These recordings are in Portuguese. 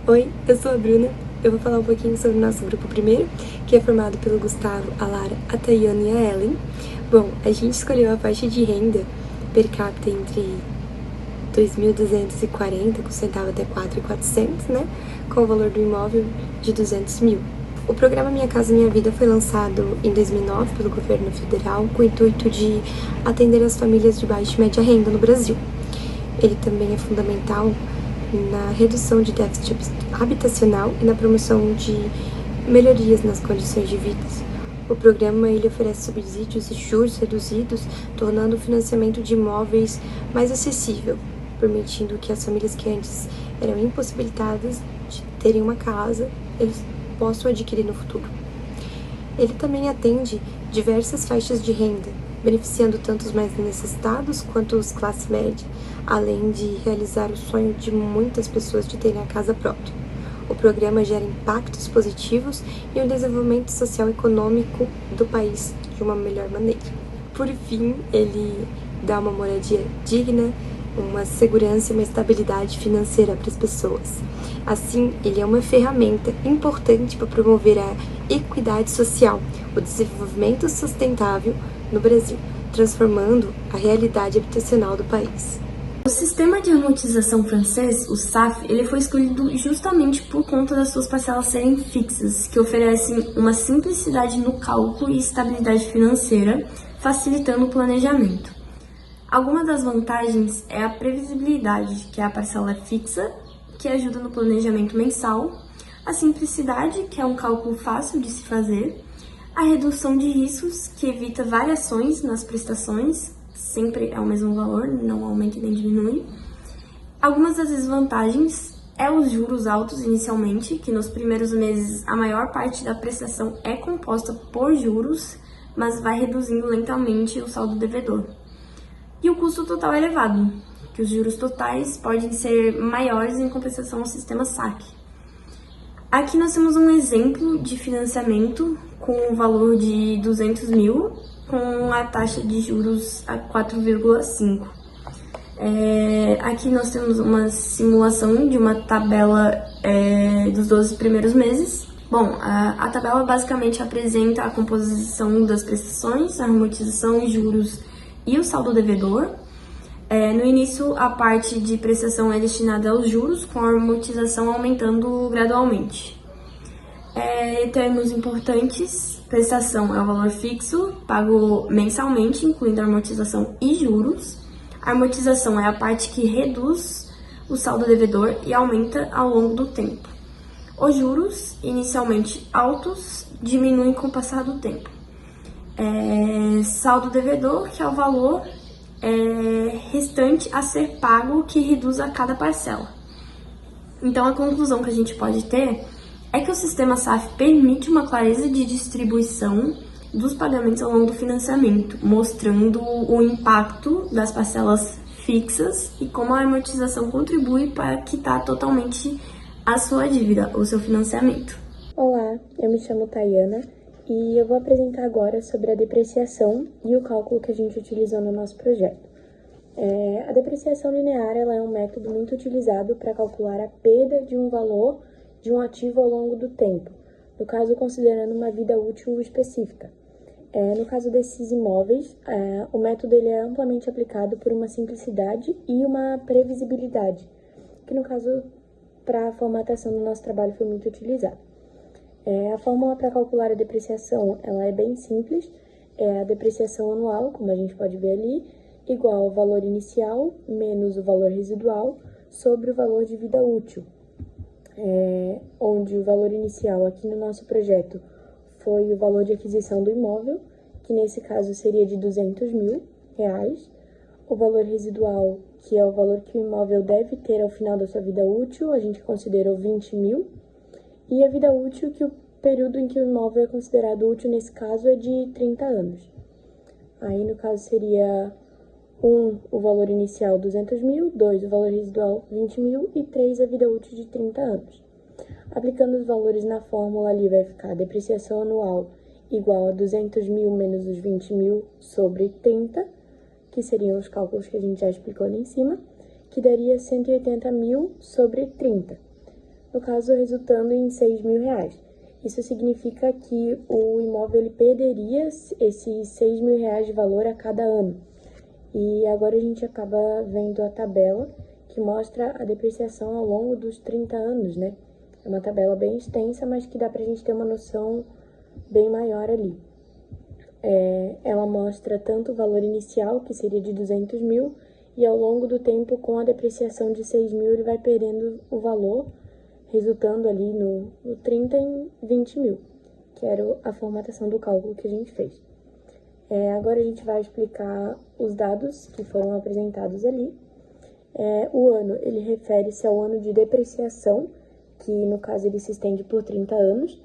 Oi, eu sou a Bruna. Eu vou falar um pouquinho sobre o nosso grupo primeiro, que é formado pelo Gustavo, a Lara, a Tayana e a Ellen. Bom, a gente escolheu a faixa de renda per capita entre 2.240 com centavo até 4.400, né? Com o valor do imóvel de 200 mil. O programa Minha Casa Minha Vida foi lançado em 2009 pelo governo federal com o intuito de atender as famílias de baixa e média renda no Brasil. Ele também é fundamental na redução de déficit habitacional e na promoção de melhorias nas condições de vida. O programa ele oferece subsídios e juros reduzidos, tornando o financiamento de imóveis mais acessível, permitindo que as famílias que antes eram impossibilitadas de terem uma casa, eles possam adquirir no futuro. Ele também atende diversas faixas de renda, beneficiando tanto os mais necessitados quanto os classe média, além de realizar o sonho de muitas pessoas de terem a casa própria. O programa gera impactos positivos e o desenvolvimento social e econômico do país de uma melhor maneira. Por fim, ele dá uma moradia digna, uma segurança e uma estabilidade financeira para as pessoas. Assim, ele é uma ferramenta importante para promover a equidade social, o desenvolvimento sustentável no Brasil, transformando a realidade habitacional do país. O sistema de amortização francês, o SAF, ele foi escolhido justamente por conta das suas parcelas serem fixas, que oferecem uma simplicidade no cálculo e estabilidade financeira, facilitando o planejamento. Alguma das vantagens é a previsibilidade, que a parcela é fixa, que ajuda no planejamento mensal, a simplicidade, que é um cálculo fácil de se fazer, a redução de riscos, que evita variações nas prestações, sempre é o mesmo valor, não aumenta nem diminui. Algumas das desvantagens é os juros altos inicialmente, que nos primeiros meses a maior parte da prestação é composta por juros, mas vai reduzindo lentamente o saldo devedor. E o custo total é elevado, que os juros totais podem ser maiores em compensação ao sistema SAC. Aqui nós temos um exemplo de financiamento com o valor de 200 mil, com a taxa de juros a 4,5. Aqui nós temos uma simulação de uma tabela dos 12 primeiros meses. Bom, a tabela basicamente apresenta a composição das prestações, a amortização, juros e o saldo devedor. No início, a parte de prestação é destinada aos juros, com a amortização aumentando gradualmente. Termos importantes: prestação é o valor fixo, pago mensalmente, incluindo a amortização e juros. A amortização é a parte que reduz o saldo devedor e aumenta ao longo do tempo. Os juros, inicialmente altos, diminuem com o passar do tempo. Saldo devedor, que é o valor restante a ser pago, que reduz a cada parcela. Então, a conclusão que a gente pode ter é que o sistema SAF permite uma clareza de distribuição dos pagamentos ao longo do financiamento, mostrando o impacto das parcelas fixas e como a amortização contribui para quitar totalmente a sua dívida, o seu financiamento. Olá, eu me chamo Tayana e eu vou apresentar agora sobre a depreciação e o cálculo que a gente utilizou no nosso projeto. A depreciação linear ela é um método muito utilizado para calcular a perda de um valor de um ativo ao longo do tempo, no caso considerando uma vida útil específica. No caso desses imóveis, o método ele é amplamente aplicado por uma simplicidade e uma previsibilidade, que no caso para a formatação do nosso trabalho foi muito utilizado. A fórmula para calcular a depreciação ela é bem simples, é a depreciação anual, como a gente pode ver ali, igual ao valor inicial menos o valor residual sobre o valor de vida útil. Onde o valor inicial aqui no nosso projeto foi o valor de aquisição do imóvel, que nesse caso seria de 200 mil reais, o valor residual, que é o valor que o imóvel deve ter ao final da sua vida útil, a gente considerou 20 mil, e a vida útil, que o período em que o imóvel é considerado útil nesse caso é de 30 anos. Aí no caso seria 1, o valor inicial 200 mil, 2, o valor residual 20 mil e 3, a vida útil de 30 anos. Aplicando os valores na fórmula ali vai ficar a depreciação anual igual a 200 mil menos os 20 mil sobre 30, que seriam os cálculos que a gente já explicou ali em cima, que daria 180 mil sobre 30. no caso resultando em R$6.000. Isso significa que o imóvel ele perderia esses R$6.000 de valor a cada ano. E agora a gente acaba vendo a tabela que mostra a depreciação ao longo dos 30 anos, né? É uma tabela bem extensa, mas que dá pra gente ter uma noção bem maior ali. Ela mostra tanto o valor inicial, que seria de 200 mil, e ao longo do tempo, com a depreciação de 6 mil, ele vai perdendo o valor, resultando ali no 30 em 20 mil, que era a formatação do cálculo que a gente fez. Agora a gente vai explicar os dados que foram apresentados ali. O ano, ele refere-se ao ano de depreciação, que no caso ele se estende por 30 anos.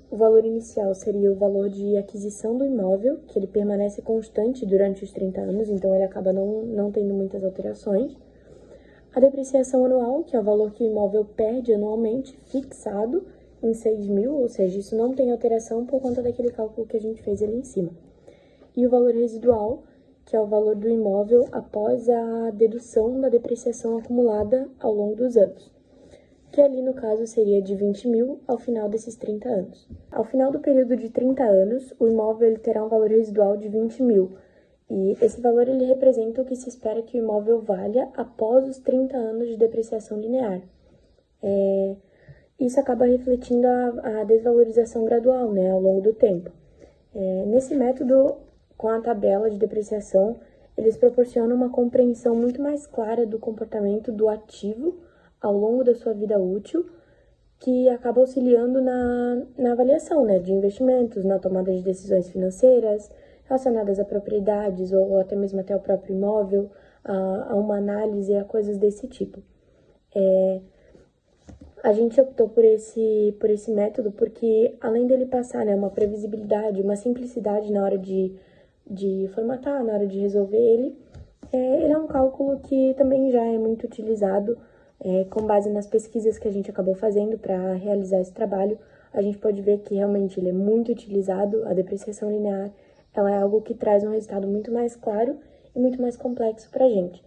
O valor inicial seria o valor de aquisição do imóvel, que ele permanece constante durante os 30 anos, então ele acaba não tendo muitas alterações. A depreciação anual, que é o valor que o imóvel perde anualmente, fixado em 6 mil, ou seja, isso não tem alteração por conta daquele cálculo que a gente fez ali em cima. E o valor residual, que é o valor do imóvel após a dedução da depreciação acumulada ao longo dos anos, que ali no caso seria de 20 mil ao final desses 30 anos. Ao final do período de 30 anos, o imóvel ele terá um valor residual de 20 mil, e esse valor ele representa o que se espera que o imóvel valha após os 30 anos de depreciação linear. Isso acaba refletindo a desvalorização gradual, né, ao longo do tempo. Nesse método, com a tabela de depreciação, eles proporcionam uma compreensão muito mais clara do comportamento do ativo ao longo da sua vida útil, que acaba auxiliando na avaliação, né, de investimentos, na tomada de decisões financeiras relacionadas a propriedades ou até mesmo até o próprio imóvel, a uma análise, a coisas desse tipo. A gente optou por esse método porque, além dele passar, né, uma previsibilidade, uma simplicidade na hora de formatar, na hora de resolver ele é um cálculo que também já é muito utilizado. Com base nas pesquisas que a gente acabou fazendo para realizar esse trabalho, a gente pode ver que realmente ele é muito utilizado. A depreciação linear ela é algo que traz um resultado muito mais claro e muito mais complexo para a gente.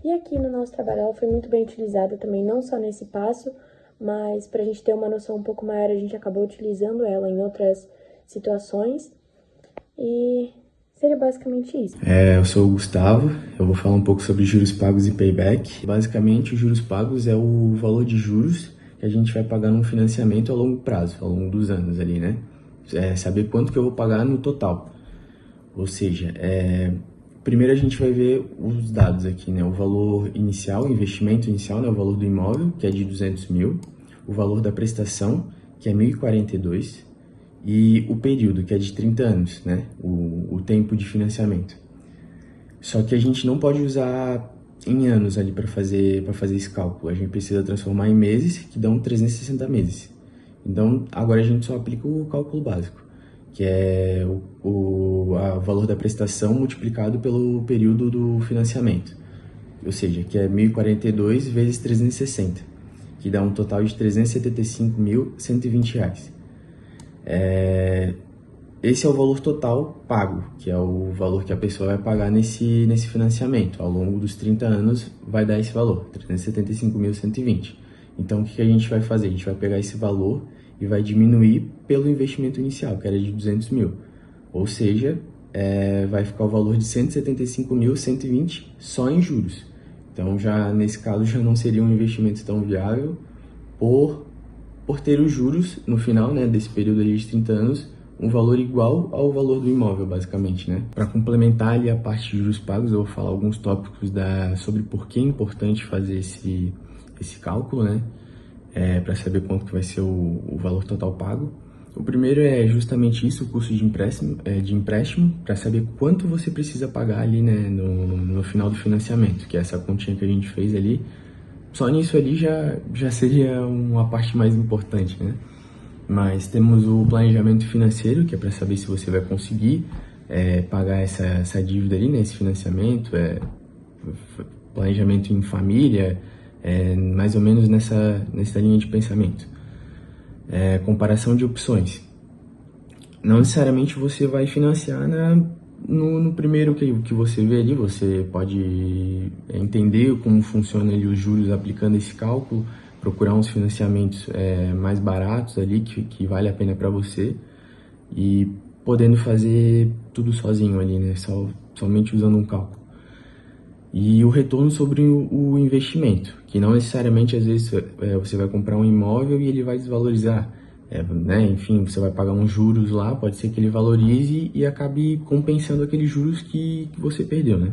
E aqui no nosso trabalho ela foi muito bem utilizada também, não só nesse passo, mas para a gente ter uma noção um pouco maior, a gente acabou utilizando ela em outras situações. E seria basicamente isso. Eu sou o Gustavo, eu vou falar um pouco sobre juros pagos e payback. Basicamente, os juros pagos é o valor de juros que a gente vai pagar num financiamento a longo prazo, ao longo dos anos ali, né? Saber quanto que eu vou pagar no total. Ou seja, primeiro a gente vai ver os dados aqui, né? O valor inicial, o investimento inicial, né? O valor do imóvel, que é de 200 mil. O valor da prestação, que é 1.042. E o período, que é de 30 anos, né? O tempo de financiamento. Só que a gente não pode usar em anos ali para fazer esse cálculo. A gente precisa transformar em meses, que dão 360 meses. Então, agora a gente só aplica o cálculo básico, que é o valor da prestação multiplicado pelo período do financiamento. Ou seja, que é 1.042 vezes 360, que dá um total de R$ 375.120. Esse é o valor total pago, que é o valor que a pessoa vai pagar nesse financiamento. Ao longo dos 30 anos vai dar esse valor, 375.120. Então, o que a gente vai fazer? A gente vai pegar esse valor e vai diminuir pelo investimento inicial, que era de 200 mil. Ou seja, vai ficar o valor de 175.120 só em juros. Então, já nesse caso, já não seria um investimento tão viável por ter os juros no final, né, desse período ali de 30 anos, um valor igual ao valor do imóvel, basicamente, né? Para complementar ali a parte de juros pagos, eu vou falar alguns tópicos sobre por que é importante fazer esse cálculo, né? Para saber quanto que vai ser o valor total pago. O primeiro é justamente isso, o custo de empréstimo, para saber quanto você precisa pagar ali, né, no final do financiamento, que é essa continha que a gente fez ali. Só nisso ali já seria uma parte mais importante, né? Mas temos o planejamento financeiro, que é para saber se você vai conseguir pagar essa dívida ali, né? Esse financiamento, planejamento em família, mais ou menos nessa linha de pensamento. Comparação de opções. Não necessariamente você vai financiar no primeiro que você vê ali, você pode entender como funciona ali os juros aplicando esse cálculo, procurar uns financiamentos mais baratos ali, que vale a pena para você, e podendo fazer tudo sozinho ali, né? Somente usando um cálculo. E o retorno sobre o investimento, que não necessariamente às vezes você vai comprar um imóvel e ele vai desvalorizar, né? Enfim, você vai pagar uns juros lá, pode ser que ele valorize e acabe compensando aqueles juros que você perdeu, né?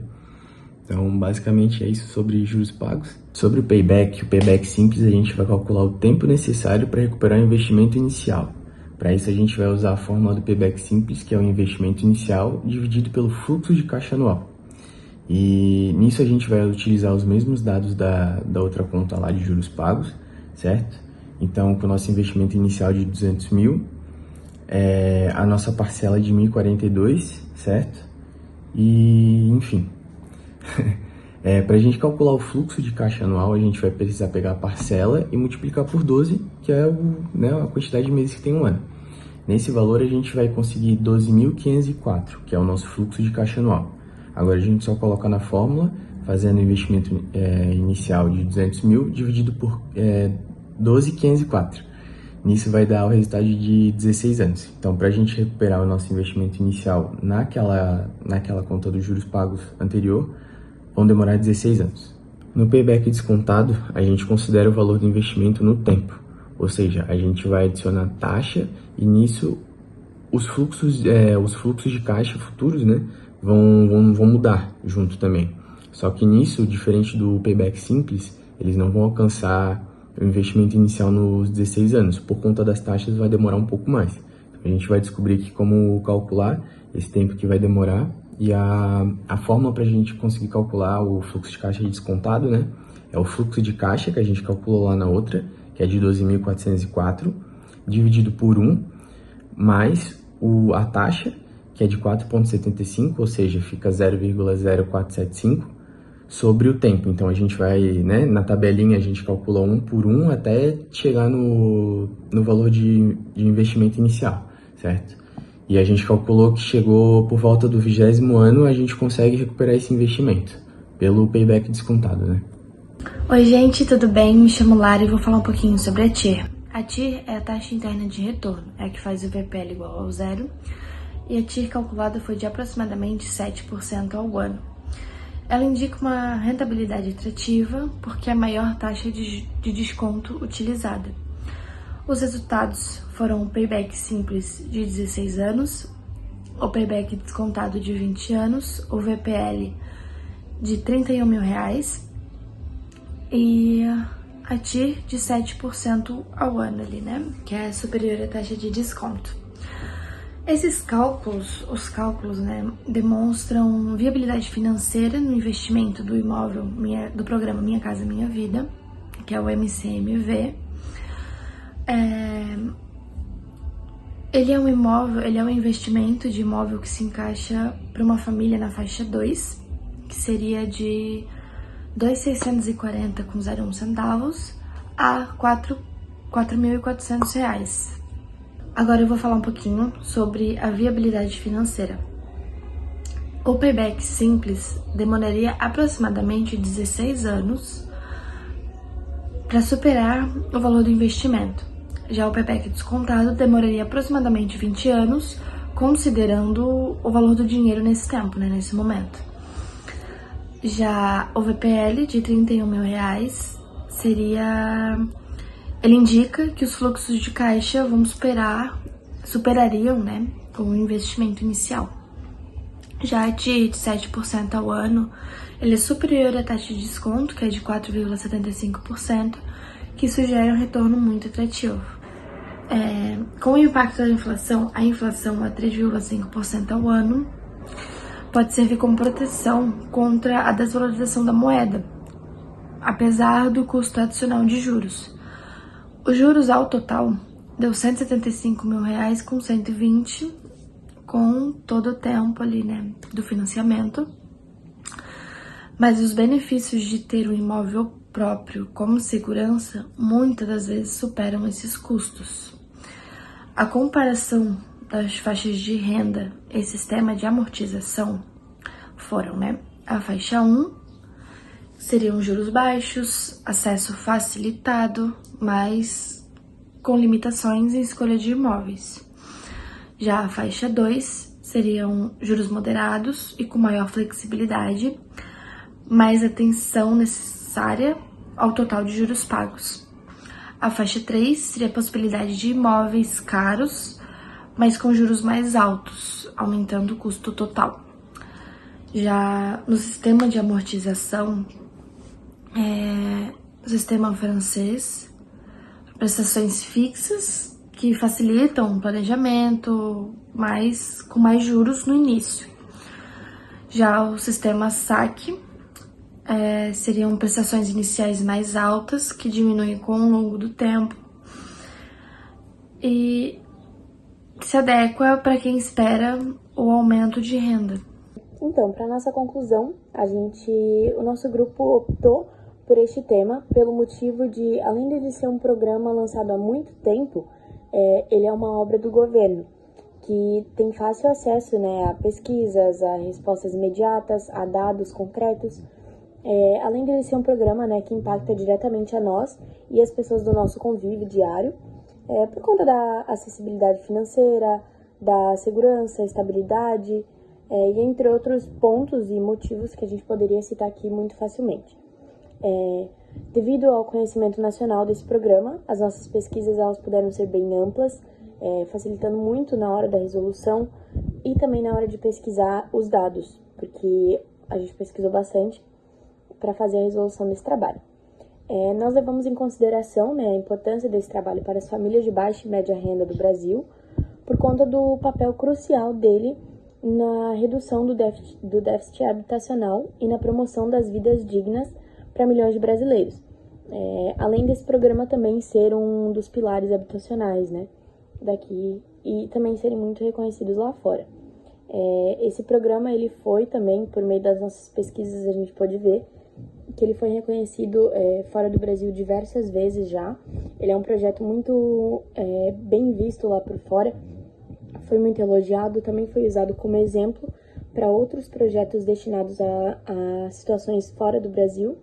Então, basicamente é isso sobre juros pagos. Sobre o payback simples, a gente vai calcular o tempo necessário para recuperar o investimento inicial. Para isso, a gente vai usar a fórmula do payback simples, que é o investimento inicial dividido pelo fluxo de caixa anual. E nisso a gente vai utilizar os mesmos dados da outra conta lá de juros pagos, certo? Então, com o nosso investimento inicial de 200 mil, a nossa parcela de 1.042, certo? E, enfim... para a gente calcular o fluxo de caixa anual, a gente vai precisar pegar a parcela e multiplicar por 12, que é a quantidade de meses que tem um ano. Nesse valor, a gente vai conseguir 12.504, que é o nosso fluxo de caixa anual. Agora, a gente só coloca na fórmula, fazendo o investimento inicial de 200 mil, dividido por 12.504. Nisso vai dar o resultado de 16 anos. Então, para a gente recuperar o nosso investimento inicial naquela conta dos juros pagos anterior, vão demorar 16 anos. No payback descontado, a gente considera o valor do investimento no tempo, ou seja, a gente vai adicionar taxa e nisso os fluxos de caixa futuros, né, vão mudar junto também. Só que nisso, diferente do payback simples, eles não vão alcançar o investimento inicial nos 16 anos, por conta das taxas vai demorar um pouco mais. Então, a gente vai descobrir aqui como calcular esse tempo que vai demorar. E a fórmula para a gente conseguir calcular o fluxo de caixa descontado, né? É o fluxo de caixa que a gente calculou lá na outra, que é de 12.404, dividido por 1, mais a taxa, que é de 4,75, ou seja, fica 0,0475, sobre o tempo. Então, a gente vai, né? Na tabelinha, a gente calcula 1 por 1 até chegar no valor de investimento inicial, certo? E a gente calculou que chegou por volta do 20º ano, a gente consegue recuperar esse investimento, pelo payback descontado, né? Oi gente, tudo bem? Me chamo Lara e vou falar um pouquinho sobre a TIR. A TIR é a taxa interna de retorno, é a que faz o VPL igual ao zero, e a TIR calculada foi de aproximadamente 7% ao ano. Ela indica uma rentabilidade atrativa porque é a maior taxa de desconto utilizada. Os resultados foram o payback simples de 16 anos, o payback descontado de 20 anos, o VPL de R$31 mil e a TIR de 7% ao ano ali, né? Que é superior à taxa de desconto. Esses cálculos, né, demonstram viabilidade financeira no investimento do imóvel do programa Minha Casa Minha Vida, que é o MCMV. Ele é um investimento de imóvel que se encaixa para uma família na faixa 2, que seria de R$2.640,01 a R$4.400. Agora eu vou falar um pouquinho sobre a viabilidade financeira. O payback simples demoraria aproximadamente 16 anos para superar o valor do investimento. Já o payback descontado demoraria aproximadamente 20 anos, considerando o valor do dinheiro nesse tempo, né, nesse momento. Já o VPL de R$31 mil ele indica que os fluxos de caixa superariam, né, o investimento inicial. Já a TIR de 7% ao ano, ele é superior à taxa de desconto, que é de 4,75%, que sugere um retorno muito atrativo. Com o impacto da inflação, a inflação a 3,5% ao ano pode servir como proteção contra a desvalorização da moeda, apesar do custo adicional de juros. Os juros ao total deu R$175 mil com 120, com todo o tempo ali, né, do financiamento. Mas os benefícios de ter um imóvel próprio como segurança muitas das vezes superam esses custos. A comparação das faixas de renda e sistema de amortização foram, né, a faixa 1, seriam juros baixos, acesso facilitado, mas com limitações em escolha de imóveis. Já a faixa 2 seriam juros moderados e com maior flexibilidade, mais atenção necessária ao total de juros pagos. A faixa 3 seria a possibilidade de imóveis caros, mas com juros mais altos, aumentando o custo total. Já no sistema de amortização, o sistema francês, prestações fixas que facilitam o planejamento, mas com mais juros no início. Já o sistema SAC seriam prestações iniciais mais altas que diminuem com o longo do tempo e se adequa para quem espera o aumento de renda. Então, para nossa conclusão, o nosso grupo optou por este tema pelo motivo de, além de ser um programa lançado há muito tempo, ele é uma obra do governo, que tem fácil acesso, né, a pesquisas, a respostas imediatas, a dados concretos. Além de ser um programa, né, que impacta diretamente a nós e as pessoas do nosso convívio diário, por conta da acessibilidade financeira, da segurança, estabilidade, e entre outros pontos e motivos que a gente poderia citar aqui muito facilmente. Devido ao conhecimento nacional desse programa, as nossas pesquisas elas puderam ser bem amplas, facilitando muito na hora da resolução e também na hora de pesquisar os dados, porque a gente pesquisou bastante para fazer a resolução desse trabalho. Nós levamos em consideração, né, a importância desse trabalho para as famílias de baixa e média renda do Brasil, por conta do papel crucial dele na redução do déficit habitacional e na promoção das vidas dignas para milhões de brasileiros. Além desse programa também ser um dos pilares habitacionais, né, daqui e também serem muito reconhecidos lá fora. Esse programa ele foi também, por meio das nossas pesquisas, a gente pode ver que ele foi reconhecido fora do Brasil diversas vezes já. Ele é um projeto muito bem visto lá por fora, foi muito elogiado, também foi usado como exemplo para outros projetos destinados a situações fora do Brasil,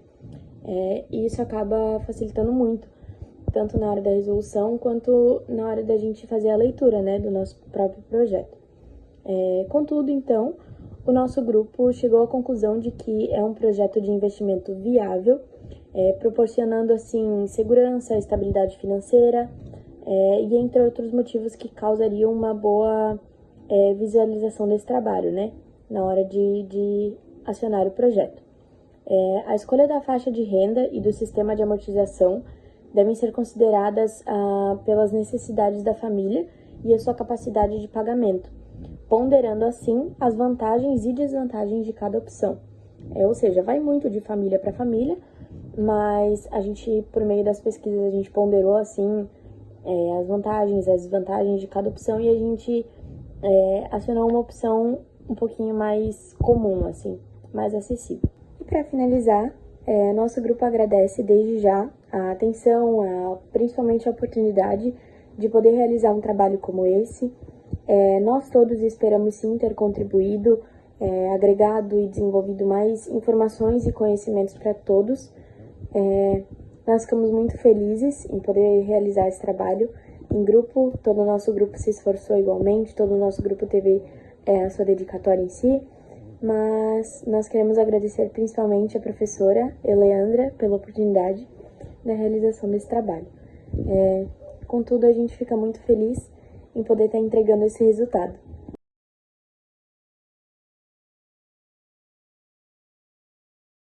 e isso acaba facilitando muito, tanto na hora da resolução quanto na hora da gente fazer a leitura, né, do nosso próprio projeto. Contudo, então, o nosso grupo chegou à conclusão de que é um projeto de investimento viável, proporcionando, assim, segurança, estabilidade financeira, e entre outros motivos que causariam uma boa visualização desse trabalho, né, na hora de acionar o projeto. A escolha da faixa de renda e do sistema de amortização devem ser consideradas pelas necessidades da família e a sua capacidade de pagamento, ponderando assim as vantagens e desvantagens de cada opção. Ou seja, vai muito de família para família, mas a gente, por meio das pesquisas, a gente ponderou assim as vantagens, as desvantagens de cada opção e a gente acionou uma opção um pouquinho mais comum, assim, mais acessível. E para finalizar, nosso grupo agradece desde já a atenção, principalmente a oportunidade de poder realizar um trabalho como esse. Nós todos esperamos sim ter contribuído, agregado e desenvolvido mais informações e conhecimentos para todos. Nós ficamos muito felizes em poder realizar esse trabalho em grupo. Todo o nosso grupo se esforçou igualmente, todo o nosso grupo teve a sua dedicatória em si, mas nós queremos agradecer principalmente a professora Eleandra pela oportunidade da realização desse trabalho. Contudo, a gente fica muito feliz em poder estar entregando esse resultado.